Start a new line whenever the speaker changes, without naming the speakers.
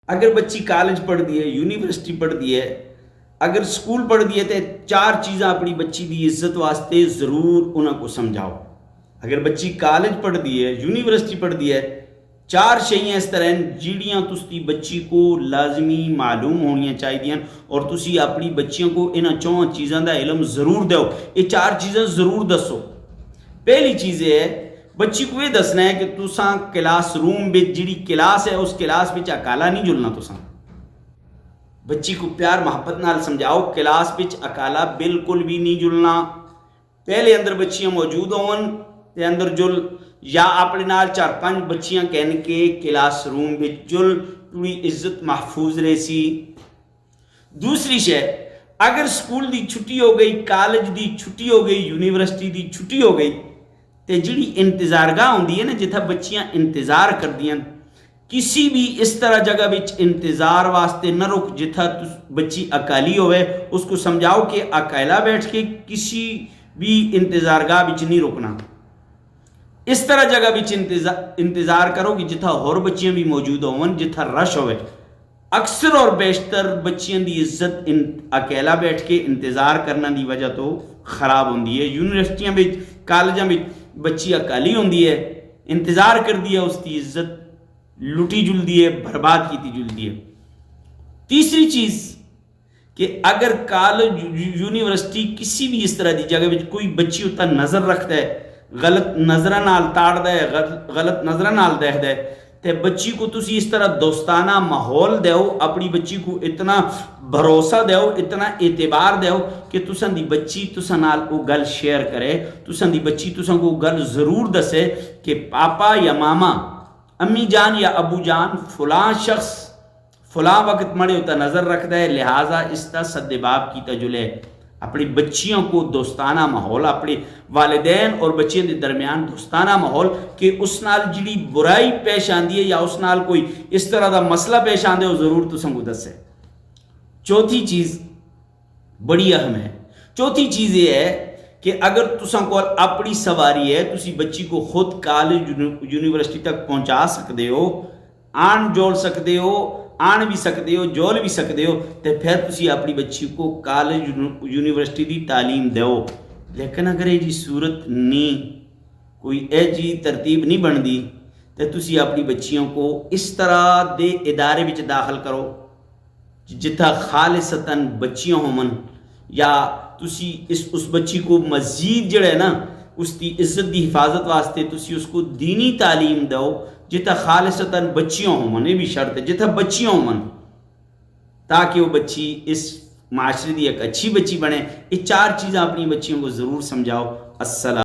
اگر بچی کالج پڑھ دی ہے، یونیورسٹی پڑھ دی ہے، اگر سکول پڑھ دی ہے تو 4 چیزاں اپنی بچی دی عزت واسطے ضرور انہوں کو سمجھاؤ۔ اگر بچی کالج پڑھ دی ہے، یونیورسٹی پڑھ دی ہے، 4 شیئیں اس طرح ہیں جیڑیاں تسی بچی کو لازمی معلوم ہونیاں چاہیے اور تسی اپنی بچیوں کو انہاں 4 چیزاں دا علم ضرور دو۔ یہ 4 چیزاں ضرور دسو۔ پہلی چیز یہ ہے بچی کو یہ دسنا ہے کہ تساں کلاس روم بچ جڑی کلاس ہے اس کلاس بچ اکالا نہیں جلنا۔ تساں بچی کو پیار محبت نال سمجھاؤ کلاس بچ اکالا بالکل بھی نہیں جلنا۔ پہلے اندر بچیاں موجود ہون تے اندر جل، یا اپنے نال 4-5 بچیاں کہن کے کلاس روم بچ جل، پوری عزت محفوظ رہے سی۔ دوسری شے، اگر سکول دی چھٹی ہو گئی، کالج دی چھٹی ہو گئی، یونیورسٹی دی چھٹی ہو گئی تے جڑی انتظارگاہ ہوندی ہے نا جتھا بچیاں انتظار کر دیاں، کسی بھی اس طرح جگہ بچ انتظار واسطے نہ رک جتھا بچی اکالی ہوئے۔ اس کو سمجھاؤ کہ اکیلا بیٹھ کے کسی بھی انتظارگاہ بچ نہیں رکنا۔ اس طرح جگہ بچ انتظار کرو کہ جتھا اور بچیاں بھی موجود ہوں، جتھا رش ہوئے۔ اکثر اور بیشتر بچیاں دی عزت اکیلا بیٹھ کے انتظار کرنا دی وجہ تو خراب ہوندی ہے۔ یونیورسٹیاں بچ، کالجاں بچ بچی اکالی ہوندی ہے، انتظار کر دیا، اس کی عزت لٹی جلدی ہے، برباد کیتی جلدی ہے۔ تیسری چیز کہ اگر کالج یونیورسٹی کسی بھی اس طرح دی جگہ بچ کوئی بچی ہوتا نظر رکھتا ہے، غلط نظرہ نال تاڑ دے، غلط نظرہ نال دیکھ دے، تے بچی کو تسی اس طرح دوستانہ ماحول دیو، اپنی بچی کو اتنا بھروسہ دیو، اتنا اعتبار دیو کہ تساں دی بچی تساں نال وہ گل شیئر کرے، تساں دی بچی تساں کو گل ضرور دسے کہ پاپا یا ماما، امی جان یا ابو جان، فلاں شخص فلاں وقت مڑے ہوتا نظر رکھتا ہے، لہٰذا اس کا سد باب کی تجلے۔ اپنی بچیوں کو دوستانہ ماحول، اپنے والدین اور بچیوں کے درمیان دوستانہ ماحول کہ اس نال جڑی برائی پیش آندی ہے یا اس نال کوئی اس طرح دا مسئلہ پیش آندے وہ ضرور تساں کو دسے۔ چوتھی چیز بڑی اہم ہے۔ چوتھی چیز یہ ہے کہ اگر تساں کو اپنی سواری ہے، تسی بچی کو خود کالج یونیورسٹی تک پہنچا سکتے ہو، آن جول سکتے ہو، آن بھی سکتے ہو، جول بھی سکتے ہو، تو پھر تسی اپنی بچی کو کالج یونیورسٹی دی تعلیم دیو۔ لیکن اگر یہ جی صورت نہیں، کوئی اے جی ترتیب نہیں بن دی، تو تسی اپنی بچیوں کو اس طرح دے ادارے بچ داخل کرو جتھا خالصتاً بچیاں ہومن، یا تسی اس بچی کو مزید جڑا ہے نا اس کی عزت دی حفاظت واسطے تسی اس کو دینی تعلیم دو جتھا خالصتاً بچیاں ہومن۔ یہ بھی شرط ہے جتھا بچیاں ہومن، تاکہ وہ بچی اس معاشرے دی ایک اچھی بچی بنے۔ یہ 4 چیزیں اپنی بچیوں کو ضرور سمجھاؤ۔ السلام۔